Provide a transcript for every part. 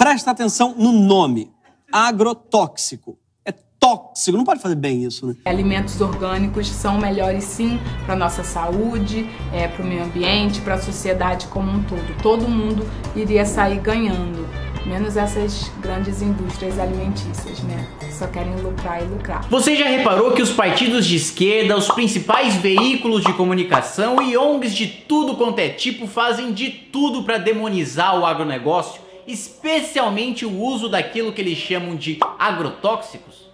Presta atenção no nome. Agrotóxico. É tóxico, não pode fazer bem isso, né? Alimentos orgânicos são melhores sim para nossa saúde, para o meio ambiente, para a sociedade como um todo. Todo mundo iria sair ganhando, menos essas grandes indústrias alimentícias, né? Que só querem lucrar e lucrar. Você já reparou que os partidos de esquerda, os principais veículos de comunicação e ONGs de tudo quanto é tipo fazem de tudo para demonizar o agronegócio, especialmente o uso daquilo que eles chamam de agrotóxicos?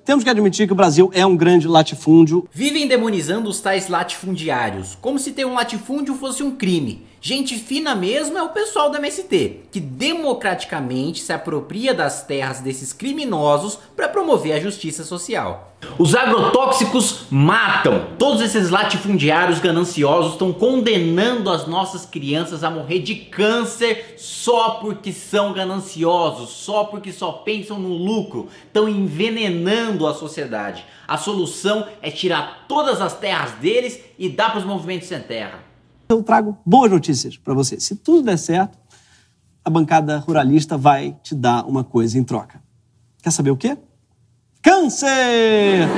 Temos que admitir que o Brasil é um grande latifúndio. Vivem demonizando os tais latifundiários, como se ter um latifúndio fosse um crime. Gente fina mesmo é o pessoal do MST, que democraticamente se apropria das terras desses criminosos para promover a justiça social. Os agrotóxicos matam. Todos esses latifundiários gananciosos estão condenando as nossas crianças a morrer de câncer só porque são gananciosos, só porque só pensam no lucro. Estão envenenando a sociedade. A solução é tirar todas as terras deles e dar para os movimentos sem terra. Eu trago boas notícias para você. Se tudo der certo, a bancada ruralista vai te dar uma coisa em troca. Quer saber o quê? Câncer!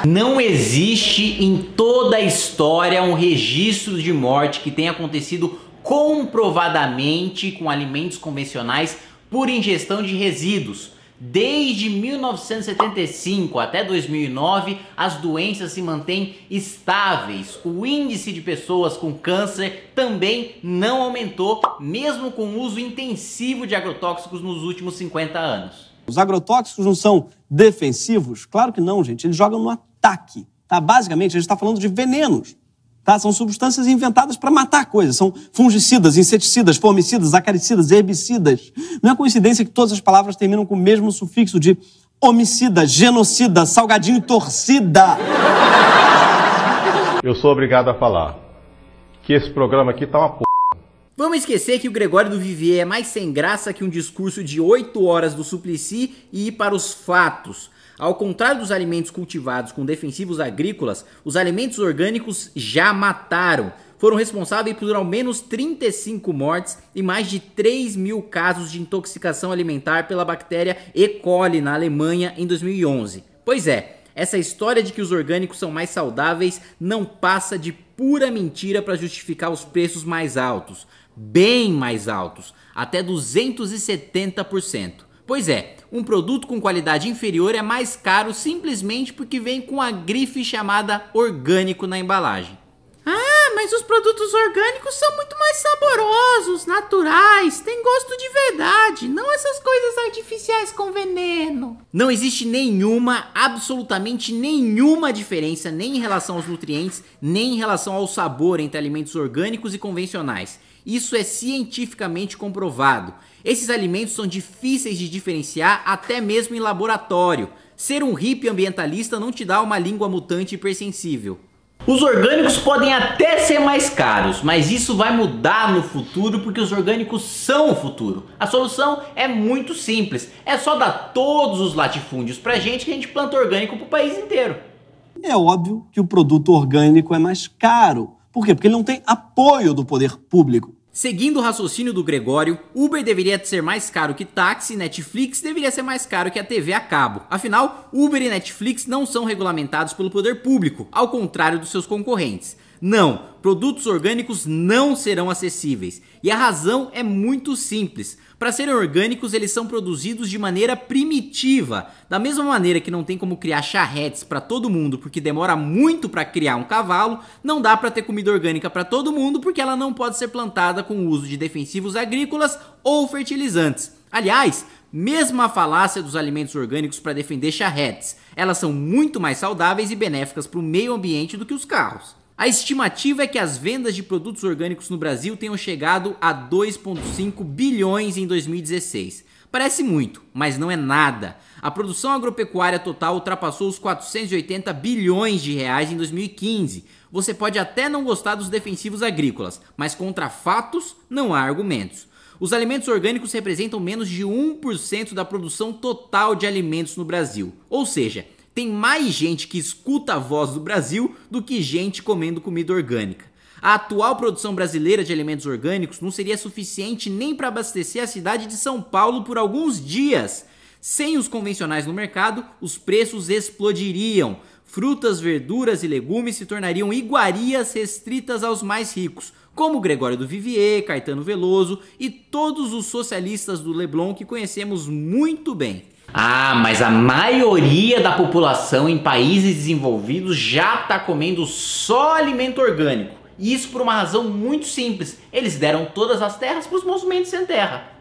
Não existe em toda a história um registro de morte que tenha acontecido comprovadamente com alimentos convencionais por ingestão de resíduos. Desde 1975 até 2009, as doenças se mantêm estáveis. O índice de pessoas com câncer também não aumentou, mesmo com o uso intensivo de agrotóxicos nos últimos 50 anos. Os agrotóxicos não são defensivos? Claro que não, gente. Eles jogam no ataque. Tá? Basicamente, a gente está falando de venenos. Tá? São substâncias inventadas para matar coisas. São fungicidas, inseticidas, formicidas, acaricidas, herbicidas. Não é coincidência que todas as palavras terminam com o mesmo sufixo de homicida, genocida, salgadinho e torcida. Eu sou obrigado a falar que esse programa aqui tá uma p***. Vamos esquecer que o Gregório do Vivier é mais sem graça que um discurso de 8 horas do Suplicy e ir para os fatos. Ao contrário dos alimentos cultivados com defensivos agrícolas, os alimentos orgânicos já mataram. Foram responsáveis por ao menos 35 mortes e mais de 3.000 casos de intoxicação alimentar pela bactéria E. coli na Alemanha em 2011. Pois é, essa história de que os orgânicos são mais saudáveis não passa de pura mentira para justificar os preços mais altos. Bem mais altos, até 270%. Pois é, um produto com qualidade inferior é mais caro simplesmente porque vem com a grife chamada orgânico na embalagem. Ah, mas os produtos orgânicos são muito mais saborosos, naturais, têm gosto de verdade, não essas coisas artificiais com veneno. Não existe nenhuma, absolutamente nenhuma diferença nem em relação aos nutrientes, nem em relação ao sabor entre alimentos orgânicos e convencionais. Isso é cientificamente comprovado. Esses alimentos são difíceis de diferenciar até mesmo em laboratório. Ser um hippie ambientalista não te dá uma língua mutante hipersensível. Os orgânicos podem até ser mais caros, mas isso vai mudar no futuro porque os orgânicos são o futuro. A solução é muito simples, é só dar todos os latifúndios pra gente que a gente planta orgânico pro país inteiro. É óbvio que o produto orgânico é mais caro. Por quê? Porque ele não tem apoio do poder público. Seguindo o raciocínio do Gregório, Uber deveria ser mais caro que táxi, Netflix deveria ser mais caro que a TV a cabo. Afinal, Uber e Netflix não são regulamentados pelo poder público, ao contrário dos seus concorrentes. Não, produtos orgânicos não serão acessíveis. E a razão é muito simples. Para serem orgânicos, eles são produzidos de maneira primitiva. Da mesma maneira que não tem como criar charretes para todo mundo porque demora muito para criar um cavalo, não dá para ter comida orgânica para todo mundo porque ela não pode ser plantada com o uso de defensivos agrícolas ou fertilizantes. Aliás, mesmo a falácia dos alimentos orgânicos para defender charretes, elas são muito mais saudáveis e benéficas para o meio ambiente do que os carros. A estimativa é que as vendas de produtos orgânicos no Brasil tenham chegado a 2,5 bilhões em 2016. Parece muito, mas não é nada. A produção agropecuária total ultrapassou os 480 bilhões de reais em 2015. Você pode até não gostar dos defensivos agrícolas, mas contra fatos não há argumentos. Os alimentos orgânicos representam menos de 1% da produção total de alimentos no Brasil. Ou seja, tem mais gente que escuta a voz do Brasil do que gente comendo comida orgânica. A atual produção brasileira de alimentos orgânicos não seria suficiente nem para abastecer a cidade de São Paulo por alguns dias. Sem os convencionais no mercado, os preços explodiriam. Frutas, verduras e legumes se tornariam iguarias restritas aos mais ricos, como Gregório do Vivier, Caetano Veloso e todos os socialistas do Leblon que conhecemos muito bem. Ah, mas a maioria da população em países desenvolvidos já está comendo só alimento orgânico. E isso por uma razão muito simples. Eles deram todas as terras para os movimentos sem terra.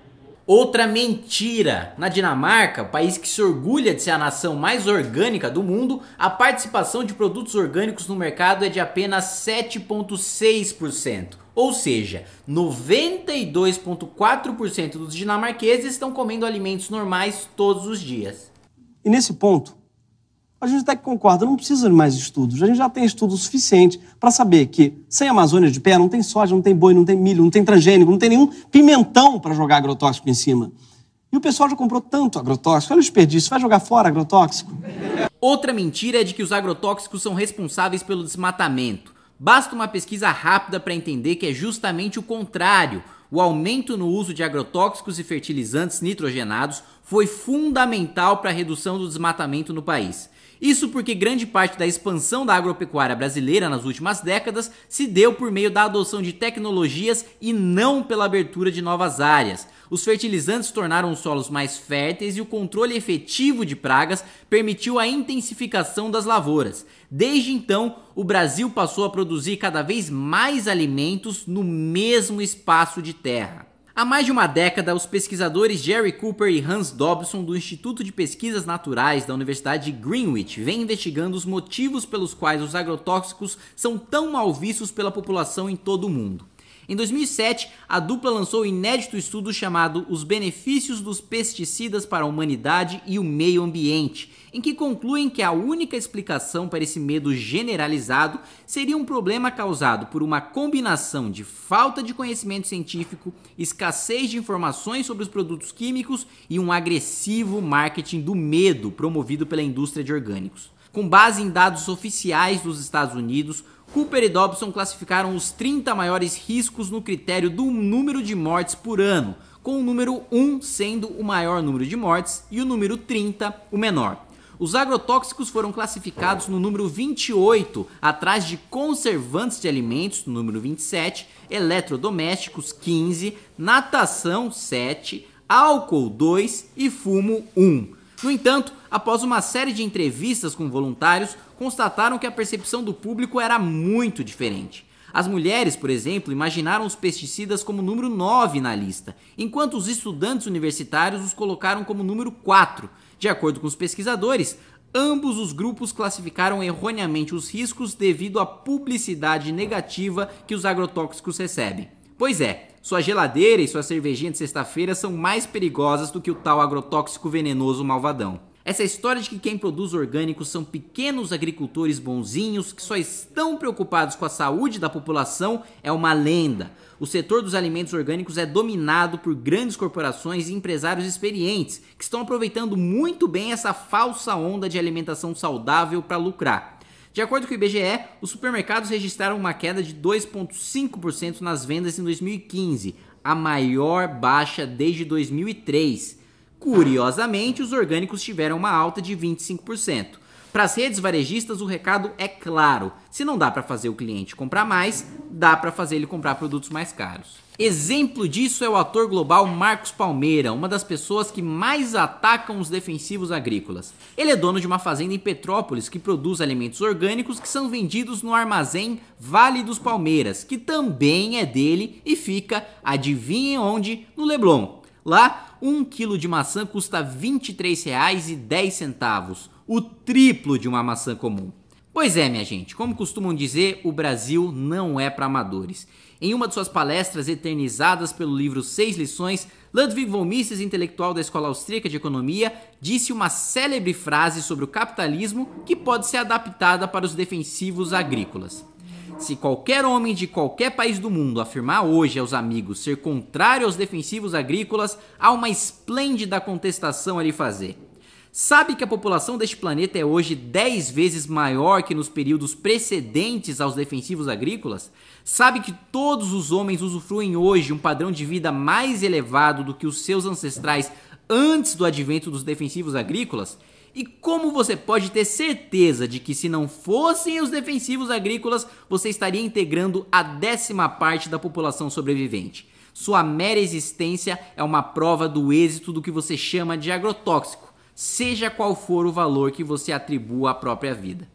Outra mentira. Na Dinamarca, o país que se orgulha de ser a nação mais orgânica do mundo, a participação de produtos orgânicos no mercado é de apenas 7,6%. Ou seja, 92,4% dos dinamarqueses estão comendo alimentos normais todos os dias. E nesse ponto, a gente até que concorda, não precisa de mais estudos. A gente já tem estudo suficiente para saber que sem Amazônia de pé não tem soja, não tem boi, não tem milho, não tem transgênico, não tem nenhum pimentão para jogar agrotóxico em cima. E o pessoal já comprou tanto agrotóxico. Olha o desperdício, vai jogar fora agrotóxico? Outra mentira é de que os agrotóxicos são responsáveis pelo desmatamento. Basta uma pesquisa rápida para entender que é justamente o contrário. O aumento no uso de agrotóxicos e fertilizantes nitrogenados foi fundamental para a redução do desmatamento no país. Isso porque grande parte da expansão da agropecuária brasileira nas últimas décadas se deu por meio da adoção de tecnologias e não pela abertura de novas áreas. Os fertilizantes tornaram os solos mais férteis e o controle efetivo de pragas permitiu a intensificação das lavouras. Desde então, o Brasil passou a produzir cada vez mais alimentos no mesmo espaço de terra. Há mais de uma década, os pesquisadores Jerry Cooper e Hans Dobson do Instituto de Pesquisas Naturais da Universidade de Greenwich vêm investigando os motivos pelos quais os agrotóxicos são tão mal vistos pela população em todo o mundo. Em 2007, a dupla lançou o inédito estudo chamado Os Benefícios dos Pesticidas para a Humanidade e o Meio Ambiente, em que concluem que a única explicação para esse medo generalizado seria um problema causado por uma combinação de falta de conhecimento científico, escassez de informações sobre os produtos químicos e um agressivo marketing do medo promovido pela indústria de orgânicos. Com base em dados oficiais dos Estados Unidos, Cooper e Dobson classificaram os 30 maiores riscos no critério do número de mortes por ano, com o número 1 sendo o maior número de mortes e o número 30 o menor. Os agrotóxicos foram classificados no número 28, atrás de conservantes de alimentos, no número 27, eletrodomésticos, 15, natação, 7, álcool, 2 e fumo, 1. No entanto, após uma série de entrevistas com voluntários, constataram que a percepção do público era muito diferente. As mulheres, por exemplo, imaginaram os pesticidas como número 9 na lista, enquanto os estudantes universitários os colocaram como número 4. De acordo com os pesquisadores, ambos os grupos classificaram erroneamente os riscos devido à publicidade negativa que os agrotóxicos recebem. Pois é, sua geladeira e sua cervejinha de sexta-feira são mais perigosas do que o tal agrotóxico venenoso malvadão. Essa história de que quem produz orgânicos são pequenos agricultores bonzinhos que só estão preocupados com a saúde da população é uma lenda. O setor dos alimentos orgânicos é dominado por grandes corporações e empresários experientes que estão aproveitando muito bem essa falsa onda de alimentação saudável para lucrar. De acordo com o IBGE, os supermercados registraram uma queda de 2,5% nas vendas em 2015, a maior baixa desde 2003. Curiosamente, os orgânicos tiveram uma alta de 25%. Para as redes varejistas, o recado é claro. Se não dá para fazer o cliente comprar mais, dá para fazer ele comprar produtos mais caros. Exemplo disso é o ator global Marcos Palmeira, uma das pessoas que mais atacam os defensivos agrícolas. Ele é dono de uma fazenda em Petrópolis que produz alimentos orgânicos que são vendidos no armazém Vale dos Palmeiras, que também é dele e fica, adivinhem onde? No Leblon. Lá, 1 quilo de maçã custa R$ 23,10, o triplo de uma maçã comum. Pois é, minha gente, como costumam dizer, o Brasil não é para amadores. Em uma de suas palestras eternizadas pelo livro 6 Lições, Ludwig von Mises, intelectual da Escola Austríaca de Economia, disse uma célebre frase sobre o capitalismo que pode ser adaptada para os defensivos agrícolas. Se qualquer homem de qualquer país do mundo afirmar hoje aos amigos ser contrário aos defensivos agrícolas, há uma esplêndida contestação a lhe fazer. Sabe que a população deste planeta é hoje 10 vezes maior que nos períodos precedentes aos defensivos agrícolas? Sabe que todos os homens usufruem hoje um padrão de vida mais elevado do que os seus ancestrais antes do advento dos defensivos agrícolas? E como você pode ter certeza de que se não fossem os defensivos agrícolas, você estaria integrando a 10ª parte da população sobrevivente? Sua mera existência é uma prova do êxito do que você chama de agrotóxico, seja qual for o valor que você atribua à própria vida.